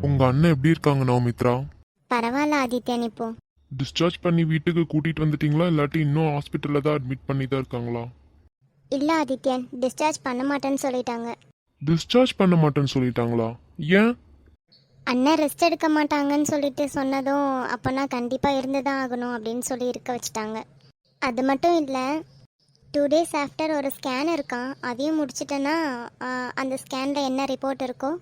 உங்க அண்ணன் எப்படி இருக்காங்க நவமித்ரா? பரவாயில்ல ஆதித்யன். இப்போ டிஸ்சார்ஜ் பண்ணி வீட்டுக்கு கூட்டிட்டு வந்துட்டீங்களா, இல்லாட்டி இன்னும் ஹாஸ்பிட்டல்ல தான் அட்மிட் பண்ணி தான் இருக்காங்களா? இல்லை ஆதித்யன், டிஸ்சார்ஜ் பண்ண மாட்டேன்னு சொல்லிட்டாங்க. டிஸ்சார்ஜ் பண்ண மாட்டேன்னு சொல்லிட்டாங்களா? ஏன்? அண்ணன் ரெஸ்ட் எடுக்க மாட்டாங்கன்னு சொல்லிட்டு சொன்னதும் அப்போனா கண்டிப்பாக இருந்து தான் ஆகணும் அப்படின்னு சொல்லி இருக்க வச்சுட்டாங்க. அது மட்டும் இல்லை, 2 days ஆஃப்டர் ஒரு ஸ்கேன் இருக்கான், அதையும் முடிச்சிட்டேன்னா அந்த ஸ்கேனில் என்ன ரிப்போர்ட் இருக்கோ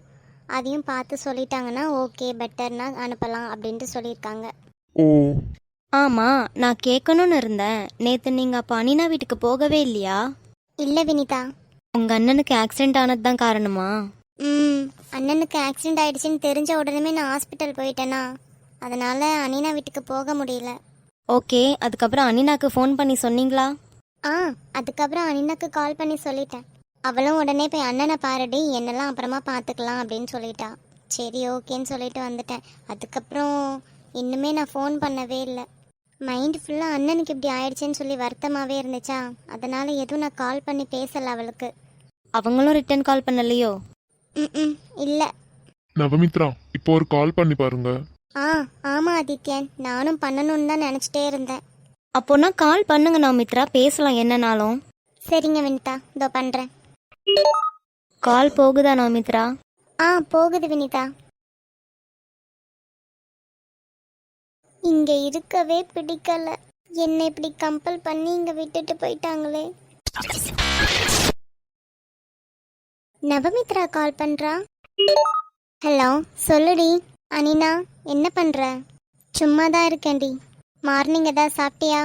அதையும் பார்த்து சொல்லிட்டாங்கன்னா ஓகே பெட்டர்னா அனுப்பலாம் அப்படின்ட்டு சொல்லியிருக்காங்க. ஓ. ஆமாம், நான் கேட்கணும்னு இருந்தேன். நேற்று நீங்கள் அப்போ அனினா வீட்டுக்கு போகவே இல்லையா? இல்லை வினிதா. உங்கள் அண்ணனுக்கு ஆக்சிடென்ட் ஆனது தான் காரணமா? அண்ணனுக்கு ஆக்சிடென்ட் ஆயிடுச்சுன்னு தெரிஞ்ச உடனே நான் ஹாஸ்பிட்டல் போயிட்டேனா, அதனால அனினா வீட்டுக்கு போக முடியல. ஓகே, அதுக்கப்புறம் அனினாக்கு ஃபோன் பண்ணி சொன்னீங்களா? அதுக்கப்புறம் அனினாக்கு கால் பண்ணி சொல்லிட்டேன். அவளும் உடனே போய் அண்ணனை பாருடி, என்னெல்லாம் அப்புறமா பார்த்துக்கலாம் அப்படின்னு சொல்லிட்டா. சரி ஓகேன்னு சொல்லிட்டு வந்துட்டேன். அதுக்கப்புறம் இன்னுமே நான் ஃபோன் பண்ணவே இல்லை. மைண்ட் ஃபுல்லாக அண்ணனுக்கு இப்படி ஆயிடுச்சேன்னு சொல்லி வருத்தமாகவே இருந்துச்சா, அதனால எதுவும் நான் கால் பண்ணி பேசலை அவளுக்கு. அவங்களும் ரிட்டர்ன் கால் பண்ணலையோ? இல்லை. நவமித்ரா, இப்போ ஒரு கால் பண்ணி பாருங்க. ஆமாம் ஆதித்யன், நானும் பண்ணணும்னு தான் நினச்சிட்டே இருந்தேன். அப்போனா கால் பண்ணுங்க நவமித்ரா, பேசலாம் என்னனாலும். சரிங்க வினிதா, இதோ பண்ணுறேன். கால் போகுதா நவமித்ரா? போகுது வினிதா. இங்க இருக்கவே பிடிக்கல, என்னை இப்படி கம்பல் பண்ணி இங்க விட்டுட்டு போயிட்டாங்களே. நவமித்ரா கால் பண்றா. ஹலோ, சொல்லுடி. அனினா, என்ன பண்ற? சும்மா தான் இருக்கேன்டி. மார்னிங் ஏதாவது சாப்பிட்டியா?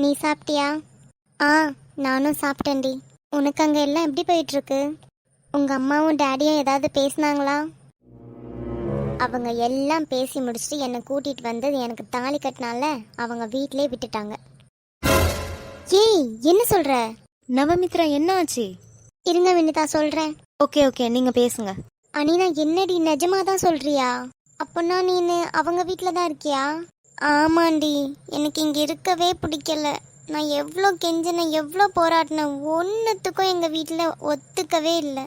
நீ சாப்பிட்டியா? நானும் சாப்பிட்டேன்டி. உனக்கு அங்கே எல்லாம் எப்படி போயிட்டுருக்கு? உங்கள் அம்மாவும் டேடியும் ஏதாவது பேசினாங்களா? அவங்க எல்லாம் பேசி முடிச்சுட்டு என்னை கூட்டிகிட்டு வந்து எனக்கு தாலி கட்டினால அவங்க வீட்டிலே விட்டுட்டாங்க. ஏய், என்ன சொல்கிற? நவமித்ரா, என்ன ஆச்சு? இருங்க வினிதா, சொல்கிறேன். ஓகே, நீங்கள் பேசுங்க. அனினா, என்னடி நிஜமாக தான் சொல்கிறியா? அப்போனா நீ அவங்க வீட்டில் தான் இருக்கியா? ஆமாண்டி, எனக்கு இங்கே இருக்கவே பிடிக்கல. நான் எவ்வளோ கெஞ்சினேன், எவ்வளோ போராடினேன், ஒன்றுத்துக்கும் எங்கள் வீட்டில் ஒத்துக்கவே இல்லை.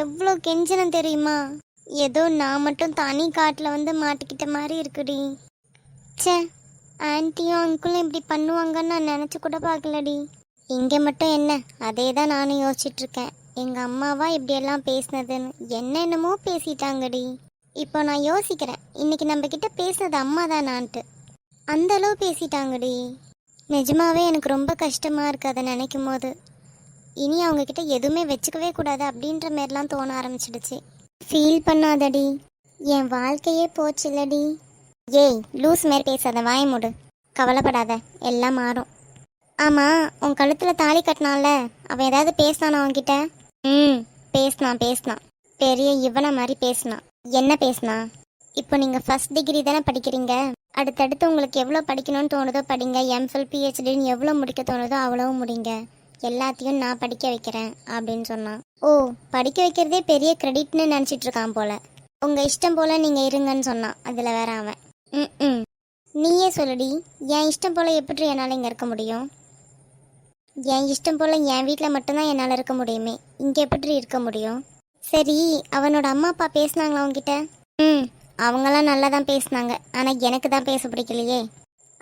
எவ்வளோ கெஞ்சினேன் தெரியுமா? ஏதோ நான் மட்டும் தனி காட்டில் வந்து மாட்டிக்கிட்ட மாதிரி இருக்குடி. ச்சே, ஆன்ட்டியும் அங்கிளும் இப்படி பண்ணுவாங்கன்னு நான் நினச்சி கூட பார்க்கலடி. இங்கே மட்டும் என்ன, அதே தான் நானும் யோசிச்சுட்ருக்கேன். எங்கள் அம்மாவா இப்படியெல்லாம் பேசினதுன்னு என்னென்னமோ பேசிட்டாங்கடி. இப்போ நான் யோசிக்கிறேன், இன்னைக்கு நம்மக்கிட்ட பேசுனது அம்மா தானான்ட்டு. அந்தளவு பேசிட்டாங்கடி. நிஜமாவே எனக்கு ரொம்ப கஷ்டமாக இருக்குது அதை நினைக்கும் போது. இனி அவங்கக்கிட்ட எதுவுமே வச்சுக்கவே கூடாது அப்படின்ற மாரிலாம் தோண ஆரம்பிச்சிடுச்சு. ஃபீல் பண்ணாதடி, என் வாழ்க்கையே போச்சு இல்லடி. ஏய், லூஸ் மாரி பேசாத, வாய மூடு. கவலைப்படாத, எல்லாம் மாறும். ஆமாம், உன் கழுத்தில் தாலி கட்டினால அவன் ஏதாவது பேசினானா அவன்கிட்ட? பேசினான். பெரிய இவனை மாதிரி பேசினான். என்ன பேசினா? இப்போ நீங்கள் ஃபர்ஸ்ட் டிகிரி தானே படிக்கிறீங்க, அடுத்தடுத்து உங்களுக்கு எவ்வளோ படிக்கணும்னு தோணுதோ படிங்க, எம்ஃபில் பிஹெச்டின்னு எவ்வளோ முடிக்க தோணுதோ அவ்வளவும் முடிங்க, எல்லாத்தையும் நான் படிக்க வைக்கிறேன் அப்படின்னு சொன்னான். ஓ, படிக்க வைக்கிறதே பெரிய கிரெடிட்னு நினச்சிட்டு இருக்கான் போல. உங்கள் இஷ்டம் போல் நீங்கள் இருங்கன்னு சொன்னான். அதில் வேற அவன் நீயே சொல்லுடி, என் இஷ்டம் போல் எப்படி என்னால் இங்கே இருக்க முடியும்? என் இஷ்டம் போல் என் வீட்டில் மட்டும்தான் என்னால் இருக்க முடியுமே, இங்கே எப்படி இருக்க முடியும்? சரி, அவனோட அம்மா அப்பா பேசினாங்களா அவங்ககிட்ட? அவங்களாம் நல்லா தான் பேசினாங்க, ஆனால் எனக்கு தான் பேச பிடிக்கலையே.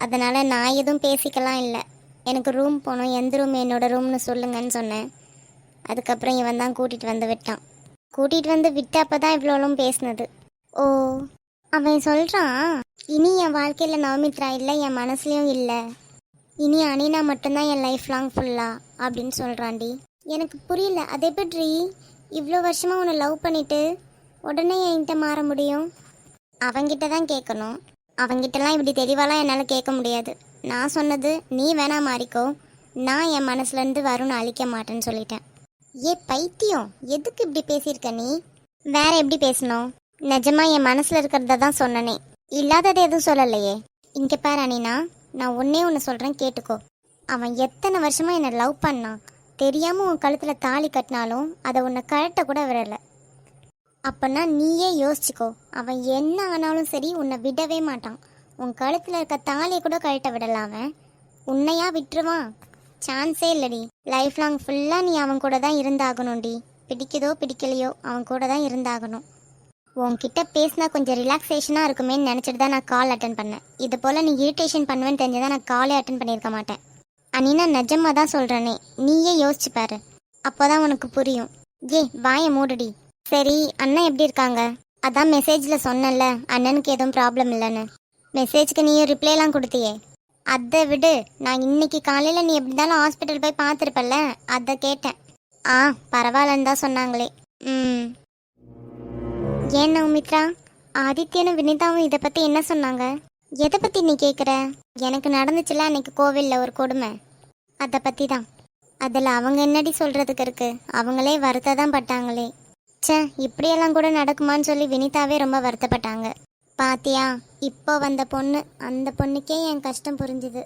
அதனால் நான் எதுவும் பேசிக்கலாம் இல்லை. எனக்கு ரூம் போகணும், எந்த ரூம் என்னோட ரூம்னு சொல்லுங்கன்னு சொன்னேன். அதுக்கப்புறம் இவன் தான் கூட்டிகிட்டு வந்து விட்டான். கூட்டிகிட்டு வந்து விட்டப்போ தான் இவ்வளோலும் பேசினது. ஓ, அவன் சொல்கிறான், இனி என் வாழ்க்கையில் நவமித்ரா இல்லை, என் மனசுலையும் இல்லை, இனி அனினா மட்டும்தான் என் லைஃப் லாங் ஃபுல்லாக அப்படின்னு சொல்கிறான்டி. எனக்கு புரியல, அதை எப்படி இவ்வளோ வருஷமாக உன்னை லவ் பண்ணிவிட்டு உடனே என்கிட்ட மாற முடியும்? அவங்கிட்ட தான் கேட்கணும். அவங்கிட்டலாம் இப்படி தெளிவாலாம் என்னால் கேட்க முடியாது. நான் சொன்னது, நீ வேணா மாறிக்கோ, நான் என் மனசுலேருந்து வரும்னு அழிக்க மாட்டேன்னு சொல்லிட்டேன். ஏ பைத்தியம், எதுக்கு இப்படி பேசியிருக்க நீ? வேற எப்படி பேசணும்? நிஜமா என் மனசில் இருக்கிறத தான் சொன்னனே, இல்லாததை எதுவும் சொல்லலையே. இங்கே பாரு அனினா, நான் ஒன்றே ஒன்று சொல்கிறேன், கேட்டுக்கோ. அவன் எத்தனை வருஷமாக என்னை லவ் பண்ணான், தெரியாமல் உன் கழுத்தில் தாலி கட்டினாலும் அதை உன்னை கழட்ட கூட விடலை. அப்போனா நீயே யோசிச்சுக்கோ, அவன் என்ன ஆனாலும் சரி உன்னை விடவே மாட்டான். உன் கழுத்தில் இருக்க தாலியை கூட கழட்ட விடலாம். அவன் உன்னையா விட்டுருவான்? சான்ஸே இல்லடி. லைஃப் லாங் ஃபுல்லாக நீ அவன் கூட தான் இருந்தாகணும்டி. பிடிக்குதோ பிடிக்கலையோ அவன் கூட தான் இருந்தாகணும். உன்கிட்ட பேசினா கொஞ்சம் ரிலாக்ஸேஷனாக இருக்குமேன்னு நினச்சிட்டு தான் நான் கால் அட்டன் பண்ணேன். இது போல் நீ இரிட்டேஷன் பண்ணுவேன்னு தெரிஞ்சுதான் நான் காலே அட்டன் பண்ணியிருக்க மாட்டேன். அனினா நிஜமாக தான் சொல்கிறேனே, நீயே யோசிச்சு பாரு, அப்போதான் உனக்கு புரியும். வாயை மூடுடி. சரி, அண்ணன் எப்படி இருக்காங்க? அதான் மெசேஜில் சொன்னல அண்ணனுக்கு எதுவும் ப்ராப்ளம் இல்லைன்னு. மெசேஜ்க்கு நீயும் ரிப்ளைலாம் கொடுத்தியே. அதை விடு, நான் இன்னைக்கு காலையில் நீ எப்படி இருந்தாலும் ஹாஸ்பிட்டல் போய் பார்த்துருப்பல்ல, அதை கேட்டேன். பரவாயில்லன்னு தான் சொன்னாங்களே. ஏன் நவமித்ரா, ஆதித்யனும் வினிதாவும் இதை பற்றி என்ன சொன்னாங்க? எதை பற்றி நீ கேட்குற? எனக்கு நடந்துச்சுல அன்னைக்கு கோவிலில் ஒரு கொடுமை, அதை பற்றி தான். அதில் அவங்க என்னடி சொல்கிறதுக்கு இருக்கு? அவங்களே வருத்த தான் பட்டாங்களே. இப்படியெல்லாம் கூட நடக்குமான்னு சொல்லி வினிதாவே ரொம்ப வருத்தப்பட்டாங்க. பாத்தியா, இப்போ வந்த பொண்ணு, அந்த பொண்ணுக்கே என் கஷ்டம் புரிஞ்சுது.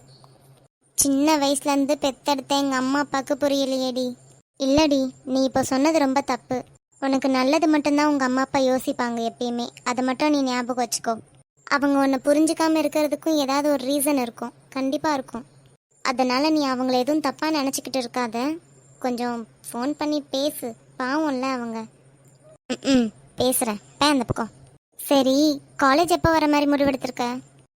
சின்ன வயசுலேருந்து பெத்தெடுத்த எங்கள் அம்மா அப்பாவுக்கு புரியலையேடி. இல்லடி, நீ இப்போ சொன்னது ரொம்ப தப்பு. உனக்கு நல்லது மட்டும்தான் உங்கள் அம்மா அப்பா யோசிப்பாங்க எப்பயுமே. அதை மட்டும் நீ ஞாபகம் வச்சுக்கோ. அவங்க உன்னை புரிஞ்சுக்காமல் இருக்கிறதுக்கும் ஏதாவது ஒரு ரீசன் இருக்கும், கண்டிப்பாக இருக்கும். அதனால் நீ அவங்கள எதுவும் தப்பாக நினச்சிக்கிட்டு இருக்காத. கொஞ்சம் ஃபோன் பண்ணி பேசு, பாவம்ல அவங்க. பேசுகிறேன், அந்த பக்கம். சரி, காலேஜ் எப்போ வர மாதிரி முடிவெடுத்திருக்க?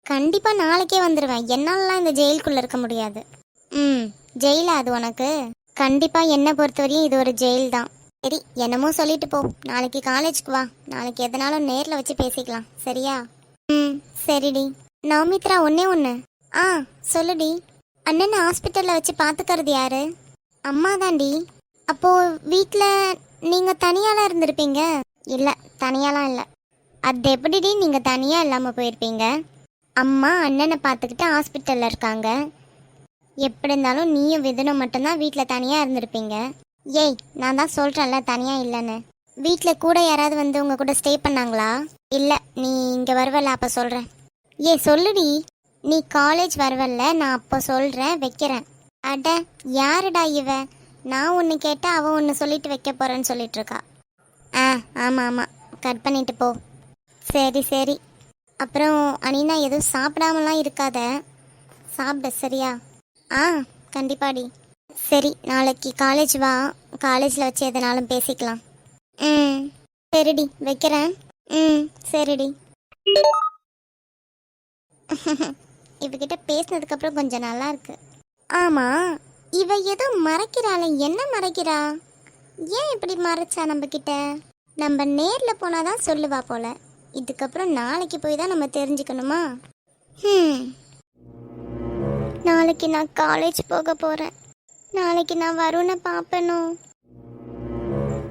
கண்டிப்பாக நாளைக்கே வந்துடுவேன். என்னாலலாம் இந்த ஜெயிலுக்குள்ளே இருக்க முடியாது. ஜெயிலா அது உனக்கு? கண்டிப்பாக என்னை பொறுத்தவரையும் இது ஒரு ஜெயில் தான். சரி, என்னமோ சொல்லிட்டு போ. நாளைக்கு காலேஜுக்கு வா. நாளைக்கு எதனாலும் நேரில் வச்சு பேசிக்கலாம், சரியா? சரிடி. நவமித்ரா, ஒன்று சொல்லுடி. அண்ணனை ஹாஸ்பிட்டலில் வச்சு பார்த்துக்கிறது யாரு? அம்மா தாண்டி. அப்போது வீட்டில் நீங்கள் தனியாலாம் இருந்திருப்பீங்க? இல்லை, தனியாலாம் இல்லை. அது எப்படிடி நீங்கள் தனியாக இல்லாமல் போயிருப்பீங்க? அம்மா அண்ணனை பார்த்துக்கிட்டு ஹாஸ்பிட்டலில் இருக்காங்க. எப்படி இருந்தாலும் நீயும் விதனும் மட்டும்தான் வீட்டில் தனியாக இருந்திருப்பீங்க. நான் தான் சொல்கிறேன்ல தனியாக இல்லைன்னு. வீட்டில் கூட யாராவது வந்து உங்கள் கூட ஸ்டே பண்ணாங்களா? இல்லை, நீ இங்கே வருவல்ல அப்போ சொல்கிறேன். சொல்லுடி. நீ காலேஜ் வருவல்ல, நான் அப்போ சொல்கிறேன், வைக்கிறேன். அட, யாருடா இவ? நான் ஒன்று கேட்டால் அவள் ஒன்று சொல்லிட்டு வைக்க போகிறேன்னு சொல்லிட்டு இருக்கா. ஆமாம், கட் பண்ணிட்டு போ. சரி. அப்புறம் அனினா எதுவும் சாப்பிடாமலாம் இருக்காத, சாப்பிட, சரியா? கண்டிப்பாடி. சரி, நாளைக்கு காலேஜ் வா. காலேஜில் வச்சு எதனாலும் பேசிக்கலாம். சரிடி, வைக்கிறேன். சரிடி. இவகிட்ட பேசினதுக்கப்புறம் கொஞ்சம் நல்லா இருக்கு. ஆமாம், இவ ஏதோ மறைக்கிறாள். என்ன மறைக்கிறா? ஏன் இப்படி மறைச்சா நம்மக்கிட்ட? நம்ம நேரில் போனால் தான் சொல்லுவா போல. இதுக்கப்புறம் நாளைக்கு போய் தான் நம்ம தெரிஞ்சுக்கணுமா? நாளைக்கு நான் காலேஜ் போக போகிறேன். நாளைக்கு நான் வருணை பார்ப்பணும்.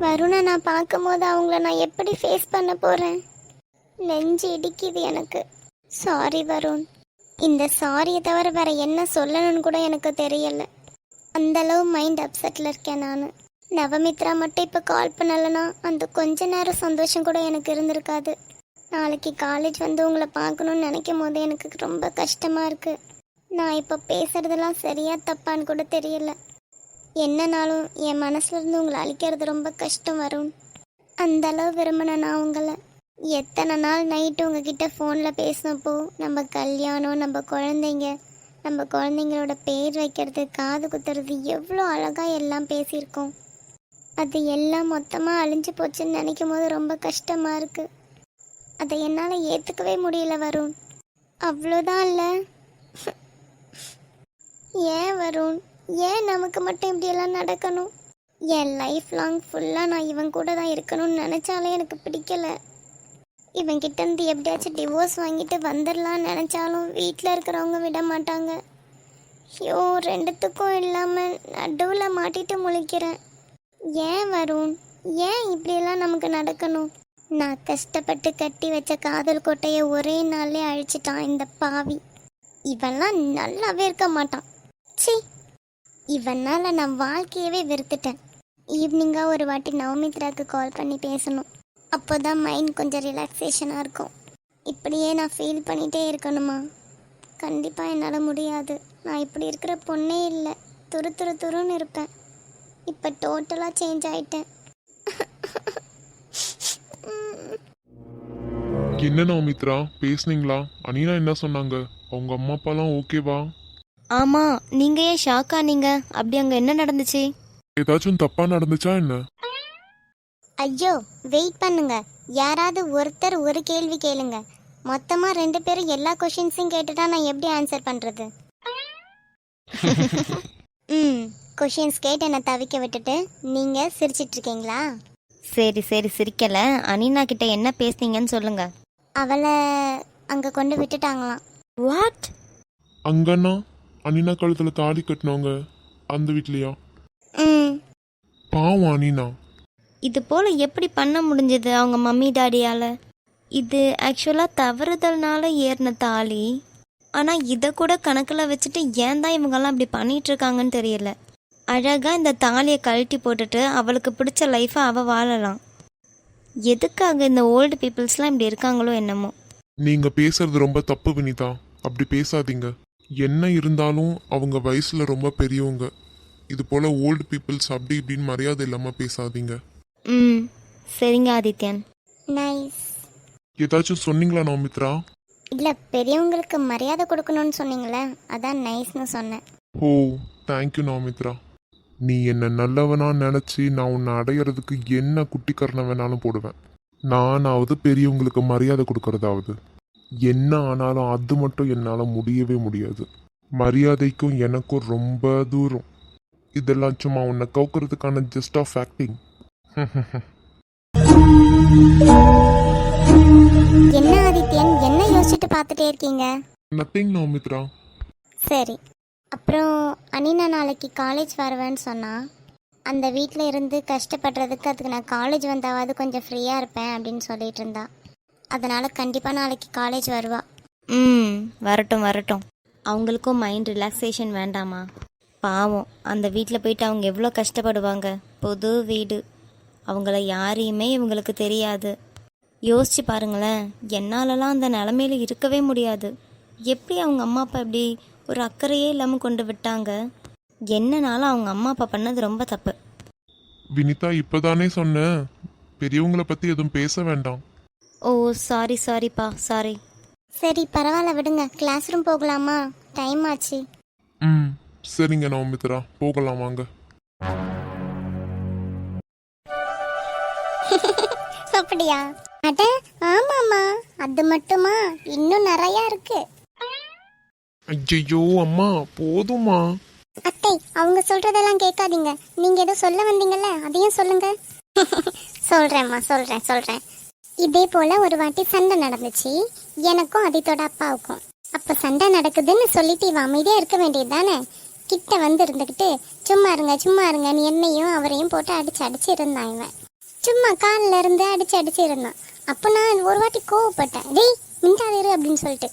வருணை நான் பார்க்கும் போது அவங்கள நான் எப்படி ஃபேஸ் பண்ண போகிறேன்? நெஞ்சு இடிக்குது எனக்கு. சாரி வருண். இந்த சாரியை தவிர வேற என்ன சொல்லணும்னு கூட எனக்கு தெரியல. அந்தளவு மைண்ட் அப்செட்டில் இருக்கேன் நான். நவமித்ரா மட்டும் இப்போ கால் பண்ணலைன்னா அந்த கொஞ்ச நேரம் சந்தோஷம் கூட எனக்கு இருந்திருக்காது. நாளைக்கு காலேஜ் வந்து உங்களை பார்க்கணுன்னு நினைக்கும் போது எனக்கு ரொம்ப கஷ்டமாக இருக்குது. நான் இப்போ பேசுகிறதெல்லாம் சரியா தப்பான்னு கூட தெரியல. என்னனாலும் என் மனசுலேருந்து உங்களை அழிக்கிறது ரொம்ப கஷ்டம் வரும். அந்த அளவு விரும்பினேன் நான் உங்களை. எத்தனை நாள் நைட்டு உங்ககிட்ட ஃபோனில் பேசினப்போ நம்ம கல்யாணம், நம்ம குழந்தைங்களோட பேர் வைக்கிறது, காது குத்துறது, எவ்வளோ அழகாக எல்லாம் பேசியிருக்கோம். அது எல்லாம் மொத்தமாக அழிஞ்சு போச்சுன்னு நினைக்கும் போது ரொம்ப கஷ்டமாக இருக்குது. அதை என்னால் ஏற்றுக்கவே முடியல வருண். அவ்வளோதான் இல்லை. ஏன் வருண், ஏன் நமக்கு மட்டும் இப்படியெல்லாம் நடக்கணும்? என் லைஃப் லாங் ஃபுல்லாக நான் இவன் கூட தான் இருக்கணும்னு நினச்சாலே எனக்கு பிடிக்கலை. இவன்கிட்டேருந்து எப்படியாச்சும் டிவோர்ஸ் வாங்கிட்டு வந்துடலான்னு நினச்சாலும் வீட்டில் இருக்கிறவங்க விட மாட்டாங்க. ரெண்டுத்துக்கும் இல்லாமல் நடுவில் மாட்டிட்டு முழிக்கிறேன். ஏன் வருண், ஏன் இப்படியெல்லாம் நமக்கு நடக்கணும்? நான் கஷ்டப்பட்டு கட்டி வச்ச காதல் கோட்டையை ஒரே நாளே அழிச்சிட்டான் இந்த பாவி. இவெல்லாம் நல்லாவே இருக்க மாட்டான். இவனால் நான் வாழ்க்கையவே வெறுத்துட்டேன். ஈவினிங்காக ஒரு வாட்டி நவமித்ராவுக்கு கால் பண்ணி பேசணும். அப்போ தான் மைண்ட் கொஞ்சம் ரிலாக்ஸேஷனாக இருக்கும். இப்படியே நான் ஃபீல் பண்ணிகிட்டே இருக்கணுமா? கண்டிப்பாக என்னால் முடியாது. நான் இப்படி இருக்கிற பொண்ணே இல்லை. துருன்னு இருப்பேன். இப்போ டோட்டலாக சேஞ்ச் ஆகிட்டேன். என்ன நவமித்ரா, பேசுனீங்களா? அனினா என்ன சொன்னாங்க? அவங்க அம்மா அப்பாலாம் ஓகேவா? ஆமாம், நீங்கள் ஏன் ஷாக் ஆனீங்க? அப்படி அங்கே என்ன நடந்துச்சு? ஏதாச்சும் தப்பா நடந்துச்சா என்ன? ஐயோ வெயிட் பண்ணுங்க, யாராவது ஒருத்தர் ஒரு கேள்வி கேளுங்க. மொத்தமா 2 பேரும் எல்லா கொஷின்ஸையும் கேட்டுட்டா நான் எப்படி ஆன்சர் பண்றது? கொஷின்ஸ் கேட்டு என்னை தவிக்க விட்டுட்டு நீங்க சிரிச்சிட்டு இருக்கீங்களா? சரி சரி சிரிக்கல. அனினா கிட்ட என்ன பேசுனீங்கன்னு சொல்லுங்க. அவளை அங்க கொண்டு விட்டுட்டாங்களாம். வாட்? அங்கண்ணா அனினா கழுத்துல தாலி கட்டினவங்க அந்த வீட்லயா? ம் பாவம் அனினா. இது போல் எப்படி பண்ண முடிஞ்சது அவங்க மம்மி டாடியால்? இது ஆக்சுவலாக தவறுதல்னால ஏறின தாலி. ஆனால் இதை கூட கணக்கில் வச்சுட்டு ஏன் தான் இவங்கெல்லாம் இப்படி பண்ணிட்டு இருக்காங்கன்னு தெரியல. அழகாக இந்த தாலியை கழட்டி போட்டுட்டு அவளுக்கு பிடிச்ச லைஃப்பை அவள் வாழலாம். எதுக்காக இந்த ஓல்டு பீப்புள்ஸ்லாம் இப்படி இருக்காங்களோ என்னமோ. நீங்க பேசுறது ரொம்ப தப்பு வினிதா, அப்படி பேசாதீங்க. என்ன இருந்தாலும் அவங்க வயசுல ரொம்ப பெரியவங்க. இது போல ஓல்டு பீப்புள்ஸ் அப்படி இப்படின்னு மரியாதை இல்லாம பேசாதீங்க. ம் சரிங்க ஆதித்யன். நைஸ். ஏதாச்சும் சொன்னீங்களா நவமித்ரா? இல்ல, பெரியவங்களுக்கு மரியாதை கொடுக்கணும்னு சொன்னீங்களே, அதான் நைஸ்னு சொன்னேன். ஓ தேங்க்யூ நவமித்ரா. நீ என்ன நல்லவனா நினைச்சு நான் உன்னை அடையிறதுக்கு என்ன குட்டிக்கரணை வேணாலும் போடுவேன். நானாவது பெரியவங்களுக்கு மரியாதை கொடுக்கறதாவது. என்ன ஆனாலும் அது மட்டும் என்னால் முடியவே முடியாது. மரியாதைக்கும் எனக்கும் ரொம்ப தூரம். இதெல்லாம் சும்மா உன்னை கவுக்கிறதுக்கான ஜஸ்ட் ஆஃப் ஆக்டிங். என்ன ஆதித்யன், என்ன யோசிச்சுட்டு பார்த்துட்டே இருக்கீங்க? நத்திங் நவமித்ரா. சரி, அப்புறம் அனினா நாளைக்கு காலேஜ் வருவேன்னு சொன்னா, அந்த வீட்டில் இருந்து கஷ்டப்படுறதுக்கு அதுக்கு நான் காலேஜ் வந்தாவது கொஞ்சம் ஃப்ரீயாக இருப்பேன் அப்படின்னு சொல்லிட்டு இருந்தா. அதனால் கண்டிப்பாக நாளைக்கு காலேஜ் வருவா. ம் வரட்டும் வரட்டும். அவங்களுக்கும் மைண்ட் ரிலாக்ஸேஷன் வேண்டாமா? பாவம், அந்த வீட்டில் போயிட்டு அவங்க எவ்வளோ கஷ்டப்படுவாங்க. புது வீடு, அவங்கள யாரையுமே இவங்களுக்கு தெரியாது. யோசிச்சு பாருங்களேன், என்னாலலாம் அந்த நிலமையில இருக்கவே முடியாது. எப்படி அவங்க அம்மா அப்பா இப்படி ஒரு அக்கறையே இல்லாமல் கொண்டு விட்டாங்க? என்னனாலும் அவங்க அம்மா அப்பா பண்ணது ரொம்ப தப்பு. வினிதா இப்பதானே சொன்னேன், பெரியவங்கள பத்தி எதுவும் பேச வேண்டாம். ஓ சாரிப்பா சாரி. சரி பரவாயில்ல விடுங்க, கிளாஸ் ரூம் போகலாமா? டைம் ஆச்சு. ம் சரிங்க நவமித்ரா, போகலாம் வாங்க. அப்படியா? அட ஆமாம்மா, அது மட்டுமா, இன்னும் நிறையா இருக்கு. ஐயோ அம்மா போதுமா. அத்தை, அவங்க சொல்றதெல்லாம் கேட்காதீங்க. நீங்க ஏதோ சொல்ல வந்தீங்கல்ல, அதையும் சொல்லுங்க. சொல்றேம்மா, சொல்றேன். இதே போல ஒரு வாட்டி சண்டை நடந்துச்சு, எனக்கும் அதித்தோட அப்பாவுக்கும். அப்ப சண்டை நடக்குதுன்னு சொல்லிட்டு இவ அமைதியா இருக்க வேண்டியது தானே? கிட்ட வந்து இருந்துகிட்டு சும்மா இருங்க நீ என்னையும் அவரையும் போட்டு அடிச்சு இருந்தான். இவன் சும்மா காலில் இருந்து அடிச்சு இருந்தான். அப்போ நான் ஒரு வாட்டி கோவப்பட்டேன், டேய் மிண்டாதிரு அப்படின்னு சொல்லிட்டு.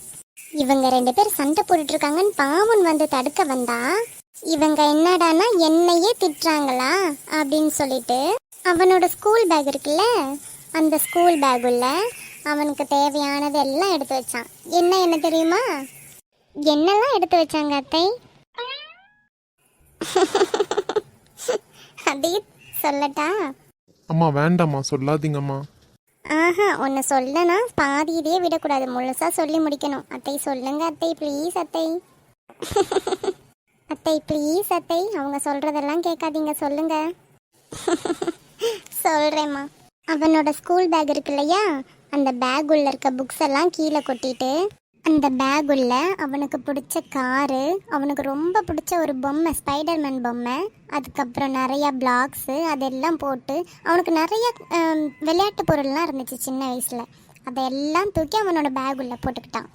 இவங்க 2 பேர் சண்டை போட்டுட்டு இருக்காங்கன்னு பாவன் வந்து தடுக்க வந்தா, இவங்க என்னடானா என்னையே திட்டுறாங்களா அப்படின்னு சொல்லிட்டு அவனோட ஸ்கூல் பேக் இருக்குல்ல, அந்த ஸ்கூல் பேக் உள்ள அவனுக்கு தேவையானது எல்லாம் எடுத்து வச்சான். என்ன தெரியுமா? என்னெல்லாம் எடுத்து வச்சாங்க அத்தை? அதே சொல்லட்டா? அம்மா வேண்டாம்மா, சொல்லாதீங்கம்மா. ஆஹா, ஒன்று சொல்லனா பாதியிலே விடக்கூடாது, முழுசா சொல்லி முடிக்கணும். அத்தை சொல்லுங்க அத்தை, ப்ளீஸ் அத்தை. அத்தை ப்ளீஸ் அத்தை, அவங்க சொல்றதெல்லாம் கேட்காதீங்க, சொல்லுங்க. சொல்றேம்மா. அவனோட ஸ்கூல் பேக் இருக்கு இல்லையா, அந்த பேக் உள்ள இருக்க புக்ஸ் எல்லாம் கீழே கொட்டிட்டு, அந்த பேக் உள்ள அவனுக்கு பிடிச்ச காரு, அவனுக்கு ரொம்ப பிடிச்ச ஒரு பொம்மை, ஸ்பைடர்மேன் பொம்மை, அதுக்கப்புறம் நிறைய பிளாக்ஸு அதெல்லாம் போட்டு, அவனுக்கு நிறைய விளையாட்டு பொருள்லாம் இருந்துச்சு சின்ன வயசில், அதெல்லாம் தூக்கி அவனோட பேக் உள்ள போட்டுக்கிட்டான்.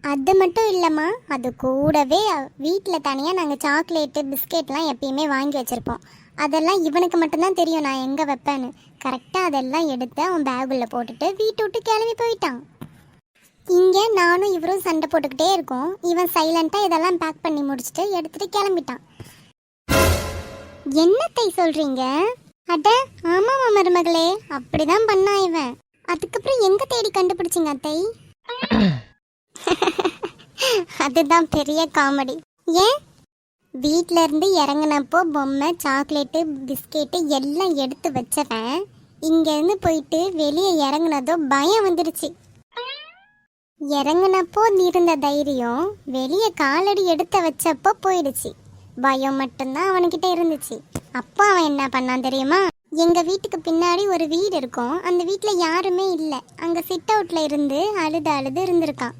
அது மட்டும் இல்லைம்மா, அது கூடவே வீட்டில் தனியாக நாங்கள் சாக்லேட்டு பிஸ்கெட்லாம் எப்பயுமே வாங்கி வச்சுருப்போம். அதெல்லாம் இவனுக்கு மட்டும்தான் தெரியும் நான் எங்கே வைப்பேன்னு. கரெக்டாக அதெல்லாம் எடுத்து அவன் பேகுள்ள போட்டுட்டு வீட்டை விட்டு கிளம்பி போயிட்டான். இங்கே நானும் இவரும் சண்டை போட்டுக்கிட்டே இருக்கோம். இவன் சைலண்ட்டாக இதெல்லாம் பேக் பண்ணி முடிச்சுட்டு எடுத்துகிட்டு கிளம்பிட்டான். என்னத்தை சொல்கிறீங்க? அட ஆமாம்மா மருமகளே, அப்படிதான் பண்ணான் இவன். அதுக்கப்புறம் எங்கே தேடி கண்டுபிடிச்சிங்க அத்தை? அதுதான் பெரிய காமெடி. ஏன்? வீட்டில இருந்து இறங்கினப்போ பொம்மை, சாக்லேட்டு, பிஸ்கெட்டு எல்லாம் எடுத்து வச்சவன் இங்கேருந்து போயிட்டு வெளியே இறங்குனதோ பயம் வந்துடுச்சு. இறங்குனப்போ இருந்த தைரியம் வெளியே காலடி எடுத்து வச்சப்போ போயிடுச்சு. பயம் மட்டும்தான் அவன்கிட்ட இருந்துச்சு. அப்போ அவன் என்ன பண்ணான் தெரியுமா? எங்க வீட்டுக்கு பின்னாடி ஒரு வீடு இருக்கும். அந்த வீட்ல யாருமே இல்லை. அங்க சிட் அவுட்ல இருந்து அழுது அழுது இருந்திருக்கான்.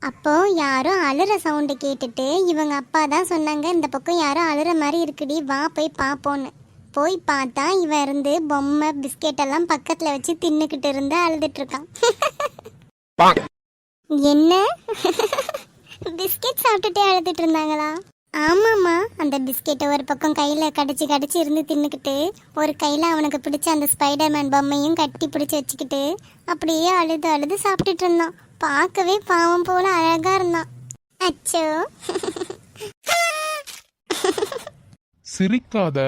அப்போ யாரும் அழுற சவுண்டு கேட்டுட்டு இவங்க அப்பா தான் சொன்னாங்க, இந்த பக்கம் யாரும் அழுற மாதிரி இருக்குடி, வா போய் பார்ப்போன்னு. போய் பார்த்தா இவன் இருந்து பொம்மை பிஸ்கெட் எல்லாம் பக்கத்துல வச்சு தின்னுக்கிட்டு இருந்து அழுதுட்டு இருக்கான். என்ன பிஸ்கெட் சாப்பிட்டுட்டே அழுதுட்டு இருந்தாங்களா? ஆமாம்மா, அந்த பிஸ்கெட்டை ஒரு பக்கம் கையில் கடிச்சு கடிச்சு இருந்து தின்னுக்கிட்டு, ஒரு கையில் அவனுக்கு பிடிச்ச அந்த ஸ்பைடர்மேன் பொம்மையும் கட்டி பிடிச்சி வச்சுக்கிட்டு அப்படியே அழுது அழுது சாப்பிட்டுட்டு இருந்தான். பார்க்கவே பாவம் போல அழகா இருந்தான். அச்சோ. சிரிக்காத.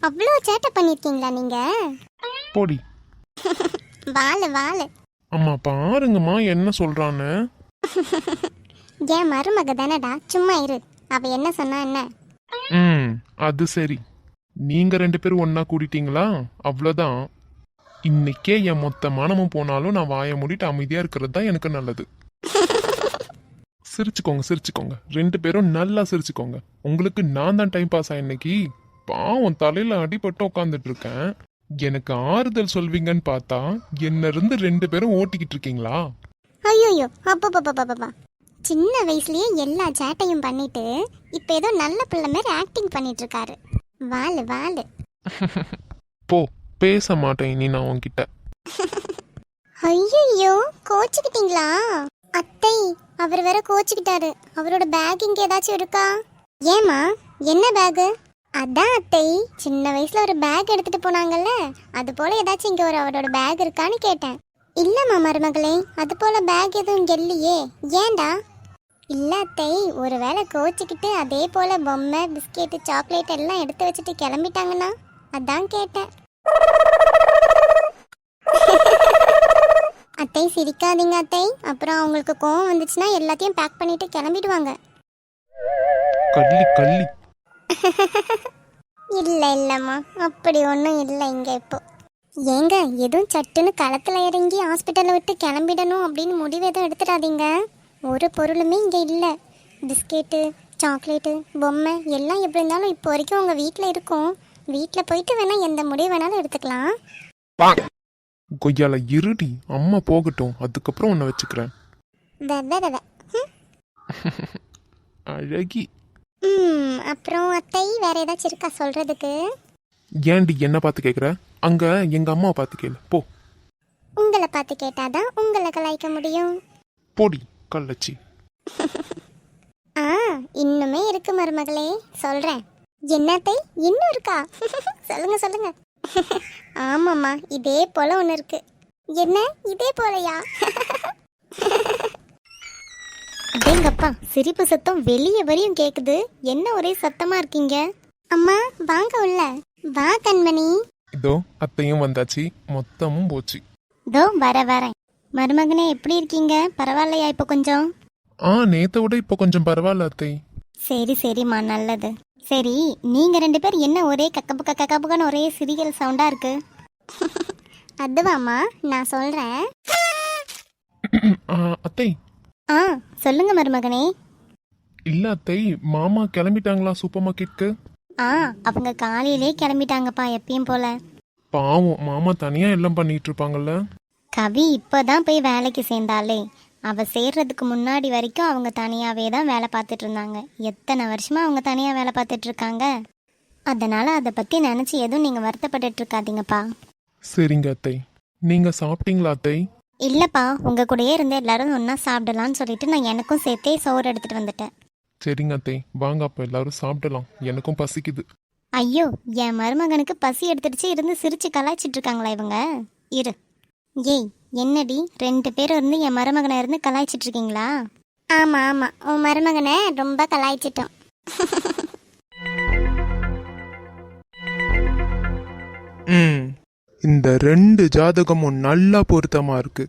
அவ்வளோ சேட்டை பண்ணிருக்கீங்களா நீங்க? போடி. வாழு வாழு. அம்மா பாருங்கம்மா என்ன சொல்றான்னு. என் மருமக தானடா, சும்மா இரு. அவ என்ன சொன்னா என்ன? அது சரி, நீங்க 2 பேரும் ஒன்னா கூடிட்டீங்களா? அவ்வளோதான். இன்னைக்கே என் மொத்த மானமும் போனாலும் நான் வாயை மூடிட்டு அமைதியா இருக்கிறது தான் எனக்கு நல்லது. சிரிச்சுக்கோங்க சிரிச்சுக்கோங்க, 2 பேரும் நல்லா சிரிச்சுக்கோங்க. உங்களுக்கு நான் தான் டைம் பாஸ் இன்னைக்கு. பாவம் தலையில அடிபட்டு உட்காந்துட்டு இருக்கேன். எனக்கு ஆறுதல் சொல்வீங்கன்னு பார்த்தா என்ன இருந்து 2 பேரும் ஓட்டிக்கிட்டு இருக்கீங்களா? ஐயோ அப்பப்பா, சின்ன வயசுலயே எல்லா சேட்டையும் பண்ணிட்டு இப்ப ஏதோ நல்ல பிள்ளை மாதிரி ஆக்டிங் பண்ணிட்டு இருக்காரு. வாழு வாழு. போ, பேச மாட்டேன் இனி நான் உன்கிட்ட. ஐயோ கோச்சுக்கிட்டீங்களா? அத்தை, அவர் வேற கோச்சுக்கிட்டாரு. அவரோட பேக் இங்க ஏதாச்சும் இருக்கா? ஏமா, என்ன பேகு? அதான் அத்தை, சின்ன வயசுல ஒரு பேக் எடுத்துட்டு போனாங்கல்ல, அது போல ஏதாச்சும் இங்க ஒரு அவரோட பேக் இருக்கான்னு கேட்டேன். இல்லம்மா மருமகளே, அது போல பேக் எதுவும் இங்க இல்லையே. ஏண்டா? இல்ல அத்தை, ஒருவேளை கோச்சுக்கிட்டு அதே போல பொம்மை பிஸ்கெட்டு சாக்லேட் எல்லாம் எடுத்து வச்சுட்டு கிளம்பிட்டாங்கன்னா அதான் கேட்டேன். அத்தை சிரிக்காதீங்க அத்தை, அப்புறம் அவங்களுக்கு கோவம் வந்துச்சுன்னா எல்லாத்தையும் பேக் பண்ணிட்டு கிளம்பிடுவாங்க. கள்ளி கள்ளி. இல்லம்மா, அப்படி ஒன்றும் இல்லை இங்க. இப்போ ஏங்க, எதுவும் சட்டுன்னு களத்துல இறங்கி ஹாஸ்பிட்டலை விட்டு கிளம்பிடணும் அப்படின்னு முடிவு எதுவும் எடுத்துடாதீங்க. ஒரு பொருளுமே இங்கே இல்லை. பிஸ்கெட்டு சாக்லேட்டு பொம்மை எல்லாம் எப்படி இருந்தாலும் இப்போ வரைக்கும் உங்கள் வீட்டில் இருக்கும். வீட்டில் போயிட்டு வேணா எந்த முடிவு வேணாலும் எடுத்துக்கலாம். கொய்யால இருடி, அம்மா போகட்டும், அதுக்கப்புறம் உன்னை வச்சுக்கிறேன். அழகி. அப்புறம் அத்தை, வேற ஏதாச்சும் இருக்கா சொல்றதுக்கு? ஏன்டி என்ன பார்த்து கேட்குற? அங்க எங்க அம்மாவை பார்த்து கேளு போ. உங்களை பார்த்து கேட்டாதான் உங்களை கலாய்க்க முடியும். போடி கள்ளச்சி. இன்னுமே இருக்கு மருமகளே, சொல்றேன். என்னத்தை, இன்னும் இருக்கா? சொல்லுங்க சொல்லுங்க. ஆமாம்மா, இதே போல ஒன்று இருக்கு. என்ன இதே போலையா? அதேங்கப்பா, சிரிப்பு சத்தம் வெளியே வரையும் கேக்குது. என்ன ஒரே சத்தமா இருக்கீங்க? அம்மா வாங்க உள்ள. வா கண்மணி. இதோ அத்தையும் வந்தாச்சு, மொத்தமும் போச்சு. இதோ வரேன். மருமகனே எப்படி இருக்கீங்க? பரவாயில்லையா இப்போ கொஞ்சம்? நேத்தை விட இப்போ கொஞ்சம் பரவாயில்ல அத்தை. சரிம்மா, நல்லது. சரி, நீங்க 2 பேர் என்ன ஒரே கக்கப்புக்கான்னு ஒரே சிரிகள் சவுண்டா இருக்கு? அதுவாம்மா, நான் சொல்றேன். அத்தை. சொல்லுங்க மருமகனே. இல்ல அத்தை, மாமா கிளம்பிட்டாங்களா சூப்பர் மார்க்கெட்க்கு? அவங்க காலையிலே கிளம்பிட்டாங்கப்பா, எப்பயும் போல. பாவம், மாமா தனியா எல்லாம் பண்ணிட்டு இருப்பாங்கல்ல. கவி இப்பதான் போய் வேலைக்கு சேர்ந்தாலே. அவ சேர்றதுக்கு முன்னாடி வரைக்கும் அவங்க தனியாவே தான் வேலை பார்த்துட்டு இருந்தாங்க. எத்தனை வருஷமா அவங்க தனியா வேலை பார்த்துட்டு இருக்காங்க. அதனால அதை பத்தி நினைச்சு எதுவும் நீங்க வருத்தப்பட்டு இருக்காதீங்கப்பா. சரிங்க அத்தை. நீங்க சாப்பிட்டீங்களா அத்தை? இல்லப்பா, உங்க கூடயே இருந்து எல்லாரும் ஒன்னா சாப்பிடலாம்னு சொல்லிட்டு நான் எனக்கும் சேர்த்தே சோறு எடுத்துட்டு வந்துட்டேன். சரிங்க அத்தை, வாங்க அப்ப எல்லாரும் சாப்பிடலாம், எனக்கும் பசிக்குது. ஐயோ, என் மருமகனுக்கு பசி எடுத்துடுச்சு இருந்து சிரிச்சு கலாய்ச்சிட்டு இருக்காங்களா இவங்க? இரு. ஏய், என்னடி 2 பேரும் இருந்து என் மருமகனை இருந்து கலாய்ச்சிட்டு இருக்கீங்களா? ஆமா, உன் மருமகனை ரொம்ப கலாய்ச்சிட்டோம். இந்த 2 ஜாதகமும் நல்லா பொருத்தமா இருக்கு.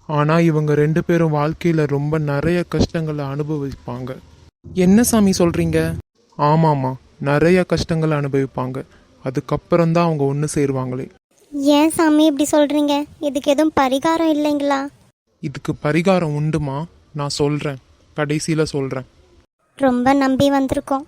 ஆனா இவங்க 2 பேரும் வாழ்க்கையில ரொம்ப நிறைய கஷ்டங்களை அனுபவிப்பாங்க. என்ன சாமி சொல்றீங்க? ஆமாமா, நிறைய கஷ்டங்களை அனுபவிப்பாங்க. அதுக்கப்புறம் தான் அவங்க ஒன்று சேருவாங்களே. ஏன் சாமி இப்படி சொல்றீங்க? இதுக்கு எதுவும் பரிகாரம் இல்லைங்களா? இதுக்கு பரிகாரம் உண்டுமா, நான் சொல்றேன், கடைசியில சொல்றேன். ரொம்ப நம்பி வந்திருக்கோம்.